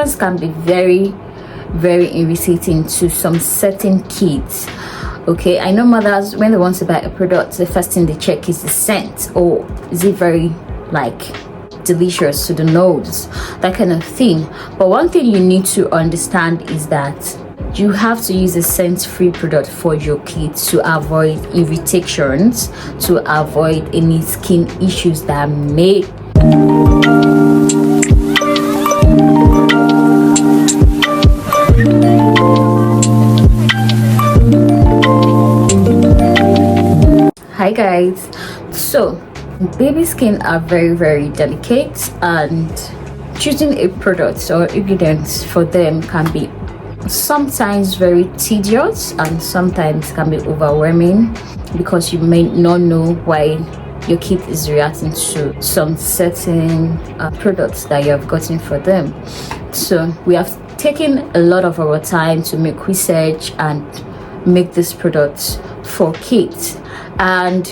fragrance can be very irritating to some certain kids. Okay, I know mothers, when they want to buy a product, the first thing they check is the scent, or is it very like delicious to the nose, that kind of thing. But one thing you need to understand is that you have to use a scent-free product for your kids to avoid irritations, to avoid any skin issues that may Hi guys, so baby skin are very delicate, and choosing a product or ingredients for them can be sometimes very tedious and sometimes can be overwhelming, because you may not know why your kid is reacting to some certain products that you have gotten for them. So we have taken a lot of our time to make research and make this product for kids, and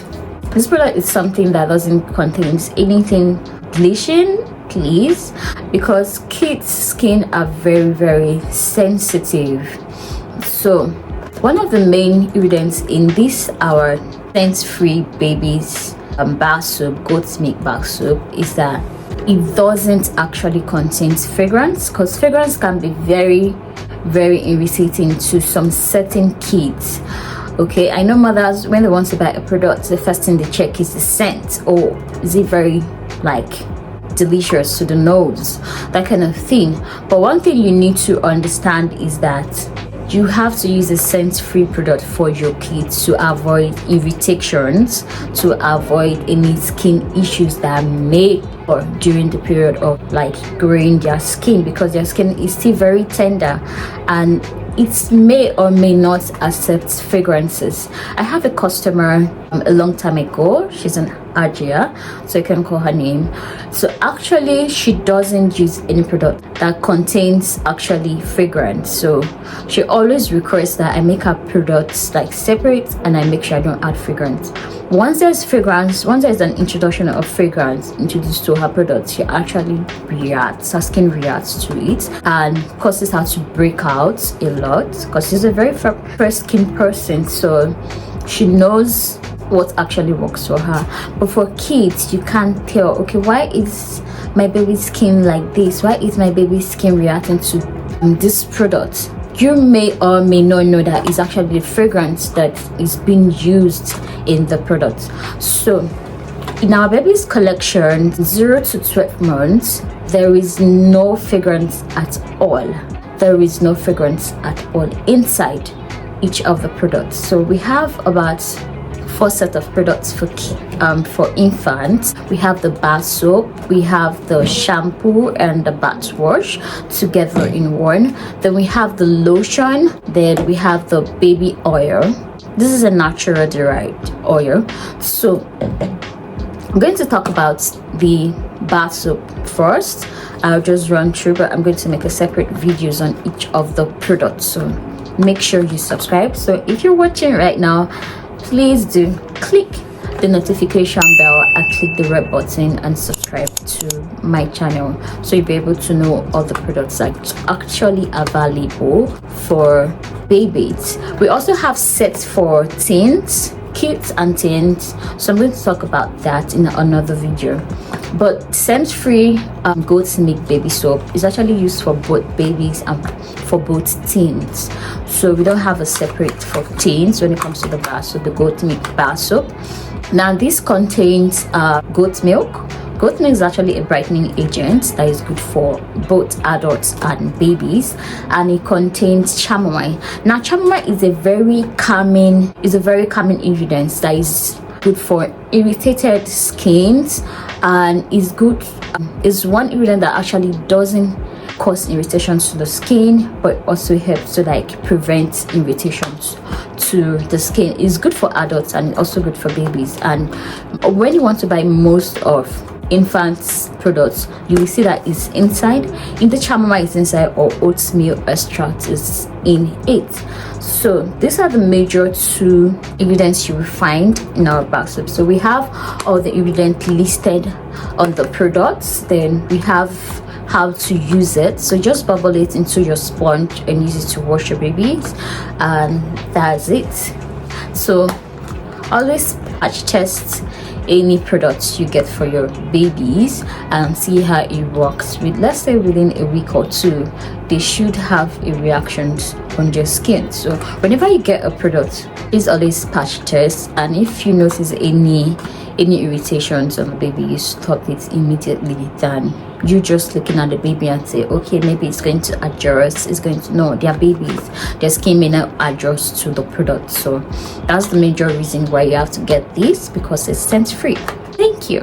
this product is something that doesn't contain anything bleaching, please, because kids' skin are very sensitive. So one of the main ingredients in this our scent-free babies bar soap, goat's milk bar soap, is that it doesn't actually contain fragrance, because fragrance can be very irritating to some certain kids. Okay, I know mothers, when they want to buy a product, the first thing they check is the scent, or is it very like delicious to the nose, that kind of thing. But one thing you need to understand is that you have to use a scent-free product for your kids to avoid irritations, to avoid any skin issues that may or during the period of like growing their skin, because their skin is still very tender and it may or may not accept fragrances. I have a customer a long time ago. She's an Ajia, so you can call her name. So actually she doesn't use any product that contains actually fragrance, so she always requests that I make her products like separate and I make sure I don't add fragrance. Once there's fragrance, once there's an introduction of fragrance introduced to her product, she actually reacts, her skin reacts to it and causes her to break out a lot, because she's a very fair skin person, so she knows what actually works for her. But for kids, you can't tell, okay, why is my baby's skin like this? Why is my baby's skin reacting to this product? You may or may not know that it's actually the fragrance that is being used in the product. So in our baby's collection, 0 to 12 months, there is no fragrance at all. There is no fragrance at all inside each of the products. So we have about 4 sets of products for infants. We have the bar soap, we have the shampoo and the bath wash together in one. Then we have the lotion, then we have the baby oil. This is a natural derived oil. So I'm going to talk about the bar soap first. I'll just run through, but I'm going to make a separate videos on each of the products, so make sure you subscribe. So if you're watching right now, please do click the notification bell and click the red button and subscribe to my channel, so you'll be able to know all the products that are actually available for babies. We also have sets for teens, kids and teens, so I'm going to talk about that in another video. But scent-free goat's milk baby soap is actually used for both babies and for both teens, so we don't have a separate for teens when it comes to the bar soap, the goat milk bar soap. Now this contains goat milk. Goat milk is actually a brightening agent that is good for both adults and babies, and it contains chamomile. Now chamomile is a very calming ingredient that is good for irritated skins, and is good is one ingredient that actually doesn't cause irritations to the skin, but also helps to like prevent irritations to the skin. It's good for adults and also good for babies. And when you want to buy most of infants products, you will see that it's inside, in the chamomile is inside, or oatmeal extract is in it. So these are the major 2 ingredients you will find in our bar soap. So we have all the ingredients listed on the products. Then we have how to use it. So just bubble it into your sponge and use it to wash your babies, and that's it. So always patch test any products you get for your babies and see how it works. With, let's say, within a week or two, they should have a reaction on their skin. So whenever you get a product, please always patch test, and if you notice any irritations on the baby, you stop it immediately than you just looking at the baby and say, okay, maybe it's going to adjust, it's going to, no, their babies, their skin may not adjust to the product. So that's the major reason why you have to get this, because it's scent free. Thank you.